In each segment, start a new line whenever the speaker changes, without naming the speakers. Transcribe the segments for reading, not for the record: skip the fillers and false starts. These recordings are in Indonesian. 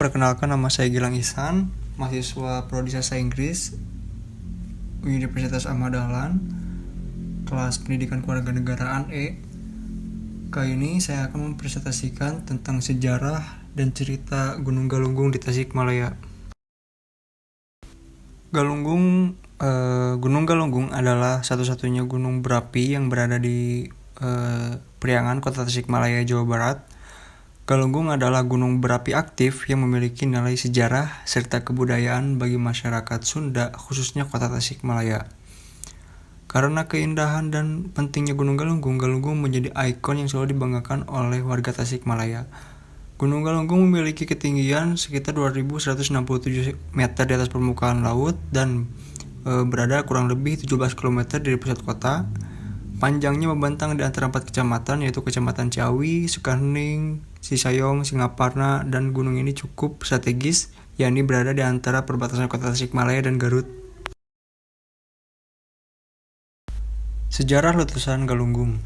Perkenalkan, nama saya Gilang Ihsan, mahasiswa Prodi Sastra Inggris Universitas Ahmad Dahlan, kelas Pendidikan Kewarganegaraan E. Kali ini saya akan mempresentasikan tentang sejarah dan cerita Gunung Galunggung di Tasikmalaya. Gunung Galunggung adalah satu-satunya gunung berapi yang berada di Priangan, Kota Tasikmalaya, Jawa Barat. Galunggung adalah gunung berapi aktif yang memiliki nilai sejarah serta kebudayaan bagi masyarakat Sunda, khususnya Kota Tasikmalaya. Karena keindahan dan pentingnya Gunung Galunggung, Galunggung menjadi ikon yang selalu dibanggakan oleh warga Tasikmalaya. Gunung Galunggung memiliki ketinggian sekitar 2.167 meter di atas permukaan laut dan berada kurang lebih 17 km dari pusat kota. Panjangnya membentang di antara 4 kecamatan, yaitu Kecamatan Ciawi, Sukahening, Cisayong, Singaparna, dan gunung ini cukup strategis, yakni berada di antara perbatasan Kota Tasikmalaya dan Garut. Sejarah letusan Galunggung.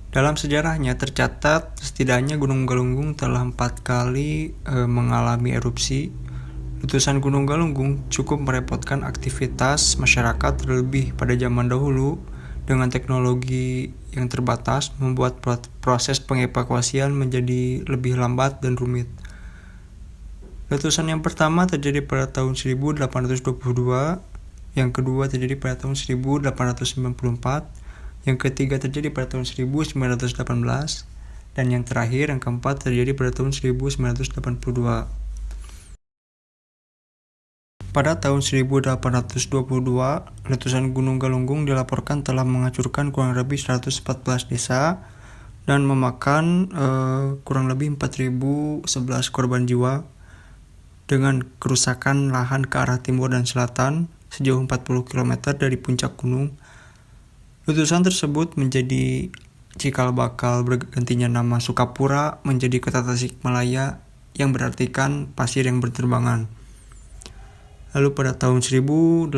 Dalam sejarahnya tercatat setidaknya Gunung Galunggung telah 4 kali mengalami erupsi. Letusan Gunung Galunggung cukup merepotkan aktivitas masyarakat, terlebih pada zaman dahulu dengan teknologi yang terbatas, membuat proses pengevakuasian menjadi lebih lambat dan rumit. Letusan yang pertama terjadi pada tahun 1822, yang kedua terjadi pada tahun 1894, yang ketiga terjadi pada tahun 1918, dan yang terakhir, yang keempat, terjadi pada tahun 1982. Pada tahun 1822, letusan Gunung Galunggung dilaporkan telah menghancurkan kurang lebih 114 desa dan memakan kurang lebih 4.011 korban jiwa dengan kerusakan lahan ke arah timur dan selatan sejauh 40 km dari puncak gunung. Letusan tersebut menjadi cikal bakal bergantinya nama Sukapura menjadi Kota Tasikmalaya yang berartikan pasir yang berterbangan. Lalu pada tahun 1894,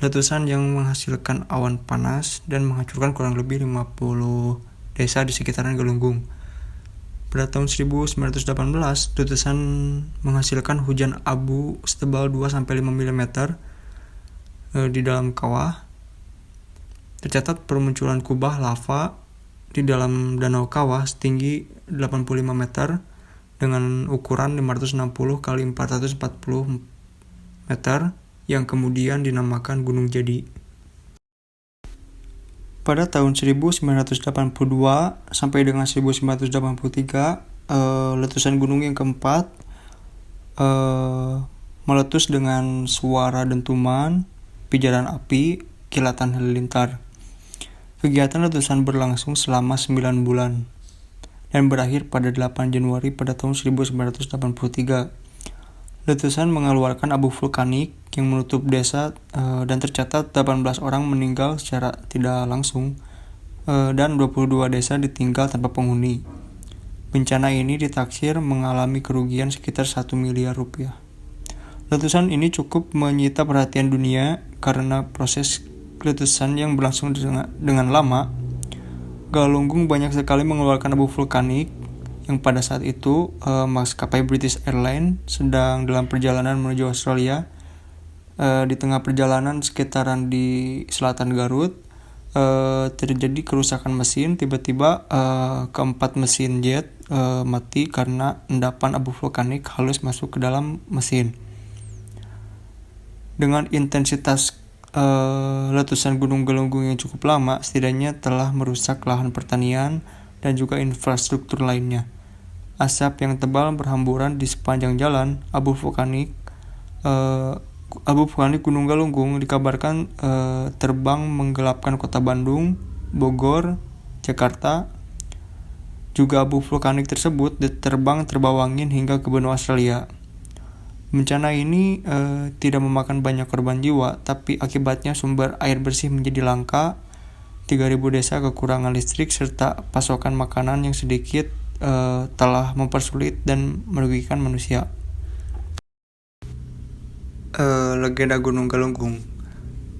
letusan yang menghasilkan awan panas dan menghancurkan kurang lebih 50 desa di sekitaran Galunggung. Pada tahun 1918, letusan menghasilkan hujan abu setebal 2-5 mm di dalam kawah. Tercatat permunculan kubah lava di dalam danau kawah setinggi 85 meter dengan ukuran 560 x 440 meter yang kemudian dinamakan Gunung Jadi. Pada tahun 1982 sampai dengan 1983, letusan gunung yang keempat meletus dengan suara dentuman, pijaran api, kilatan halilintar. Kegiatan letusan berlangsung selama 9 bulan dan berakhir pada 8 Januari pada tahun 1983. Letusan mengeluarkan abu vulkanik yang menutup desa dan tercatat 18 orang meninggal secara tidak langsung dan 22 desa ditinggal tanpa penghuni. Bencana ini ditaksir mengalami kerugian sekitar 1 miliar rupiah. Letusan ini cukup menyita perhatian dunia karena proses letusan yang berlangsung dengan lama. Galunggung banyak sekali mengeluarkan abu vulkanik yang pada saat itu maskapai British Airlines sedang dalam perjalanan menuju Australia. Di tengah perjalanan sekitaran di selatan Garut terjadi kerusakan mesin. Tiba-tiba keempat mesin jet mati karena endapan abu vulkanik halus masuk ke dalam mesin. Dengan intensitas letusan Gunung Galunggung yang cukup lama, setidaknya telah merusak lahan pertanian dan juga infrastruktur lainnya. Asap yang tebal berhamburan di sepanjang jalan. Abu vulkanik Gunung Galunggung dikabarkan terbang menggelapkan kota Bandung, Bogor, Jakarta. Juga abu vulkanik tersebut terbang terbawa angin hingga ke benua Australia. Bencana ini tidak memakan banyak korban jiwa, tapi akibatnya sumber air bersih menjadi langka, 3.000 desa kekurangan listrik, serta pasokan makanan yang sedikit telah mempersulit dan merugikan manusia. Legenda Gunung Galunggung.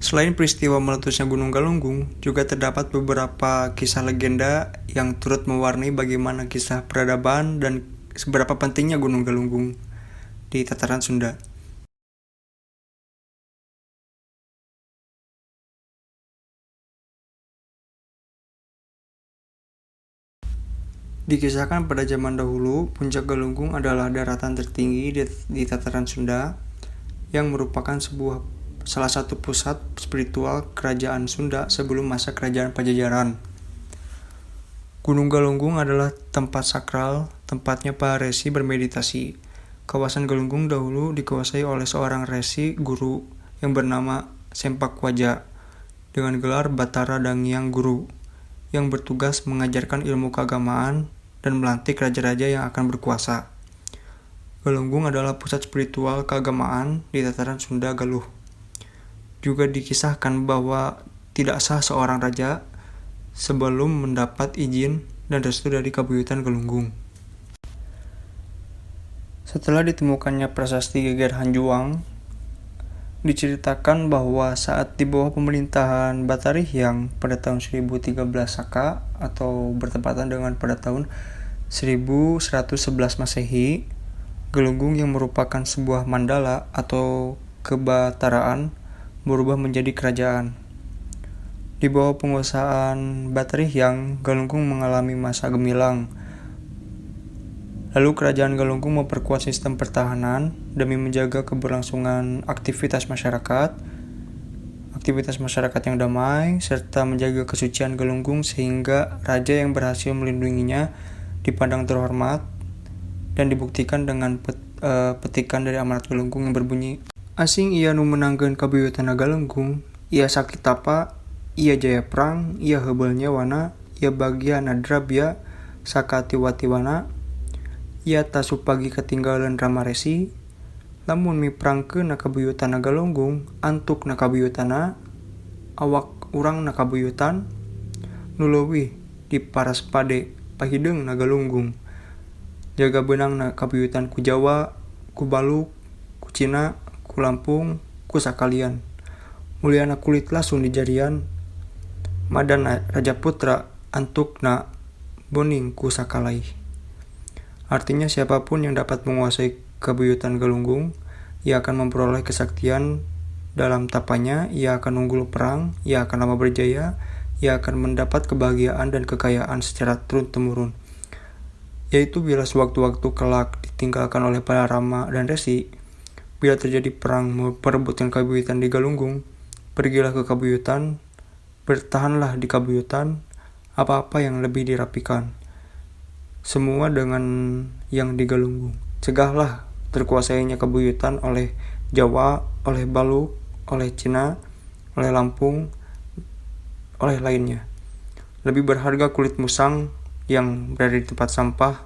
Selain peristiwa meletusnya Gunung Galunggung, juga terdapat beberapa kisah legenda yang turut mewarnai bagaimana kisah peradaban dan seberapa pentingnya Gunung Galunggung di tataran Sunda. Dikisahkan pada zaman dahulu, Puncak Galunggung adalah daratan tertinggi di tataran Sunda yang merupakan salah satu pusat spiritual kerajaan Sunda sebelum masa kerajaan Pajajaran. Gunung Galunggung adalah tempat sakral, tempatnya para resi bermeditasi. Kawasan Galunggung dahulu dikuasai oleh seorang resi guru yang bernama Sempakwaja dengan gelar Batara Dangyang Guru yang bertugas mengajarkan ilmu keagamaan dan melantik raja-raja yang akan berkuasa. Galunggung adalah pusat spiritual keagamaan di tataran Sunda Galuh. Juga dikisahkan bahwa tidak sah seorang raja sebelum mendapat izin dan restu dari Kabuyutan Galunggung. Setelah ditemukannya prasasti Geger Hanjuang, diceritakan bahwa saat di bawah pemerintahan Batarihyang pada tahun 1013 Saka atau bertepatan dengan pada tahun 1111 Masehi, Galunggung yang merupakan sebuah mandala atau kebataraan berubah menjadi kerajaan. Di bawah penguasaan Batarihyang, Galunggung mengalami masa gemilang. Lalu kerajaan Galunggung memperkuat sistem pertahanan demi menjaga keberlangsungan aktivitas masyarakat yang damai, serta menjaga kesucian Galunggung sehingga raja yang berhasil melindunginya dipandang terhormat dan dibuktikan dengan petikan dari amanat Galunggung yang berbunyi, "Asing ia nu menangkeun kabuyutana Galunggung, ia sakit tapa, ia jaya perang, ia heubeul nyawana, ia bagiana drabya sakatiwatiwana, ia tasupagi ketinggalan Rama Resi, lamun miprangkeun na kabuyutana Galunggung, antuk na kabuyutana, awak urang na kabuyutan, nu leuwih diparaspade pahideung na Galunggung, jaga beunang na kabuyutan ku Jawa, ku Baluk, ku Cina, ku Lampung, ku sakalian, muliana kulit lasun di jarian, madan na Raja Putra, antuk na boning ku sakalai." Artinya siapapun yang dapat menguasai kabuyutan Galunggung, ia akan memperoleh kesaktian dalam tapanya, ia akan unggul perang, ia akan lama berjaya, ia akan mendapat kebahagiaan dan kekayaan secara turun-temurun. Yaitu bila sewaktu-waktu kelak ditinggalkan oleh para Rama dan Resi, bila terjadi perang memperebutkan kabuyutan di Galunggung, pergilah ke kabuyutan, bertahanlah di kabuyutan, apa-apa yang lebih dirapikan. Semua dengan yang di Galunggung. Cegahlah terkuasainya kabuyutan oleh Jawa, oleh Baluk, oleh Cina, oleh Lampung, oleh lainnya. Lebih berharga kulit musang yang berada di tempat sampah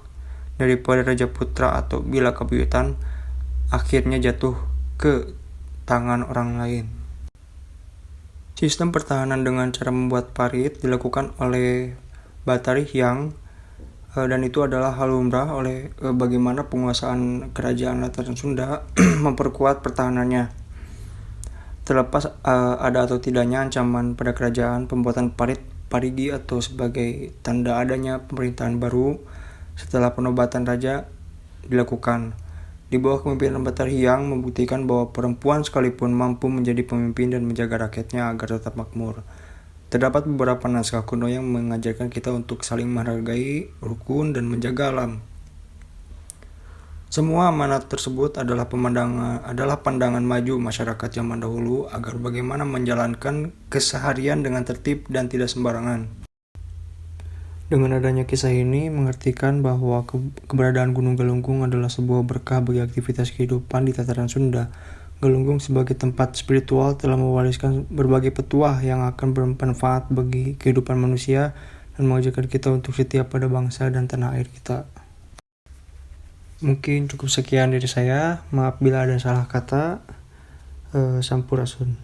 daripada Raja Putra atau bila kabuyutan akhirnya jatuh ke tangan orang lain. Sistem pertahanan dengan cara membuat parit dilakukan oleh Batarihyang, dan itu adalah hal lumrah oleh bagaimana penguasaan kerajaan Tataran Sunda memperkuat pertahanannya. Terlepas ada atau tidaknya ancaman pada kerajaan, pembuatan parit parigi atau sebagai tanda adanya pemerintahan baru setelah penobatan raja dilakukan. Di bawah kepemimpinan Batarihyang membuktikan bahwa perempuan sekalipun mampu menjadi pemimpin dan menjaga rakyatnya agar tetap makmur. Terdapat beberapa naskah kuno yang mengajarkan kita untuk saling menghargai, rukun, dan menjaga alam. Semua amanat tersebut adalah pandangan maju masyarakat zaman dahulu agar bagaimana menjalankan keseharian dengan tertib dan tidak sembarangan. Dengan adanya kisah ini mengartikan bahwa keberadaan Gunung Galunggung adalah sebuah berkah bagi aktivitas kehidupan di tataran Sunda. Galunggung sebagai tempat spiritual telah mewariskan berbagai petuah yang akan bermanfaat bagi kehidupan manusia dan mengajarkan kita untuk setia pada bangsa dan tanah air kita. Mungkin cukup sekian dari saya. Maaf bila ada salah kata. Sampurasun.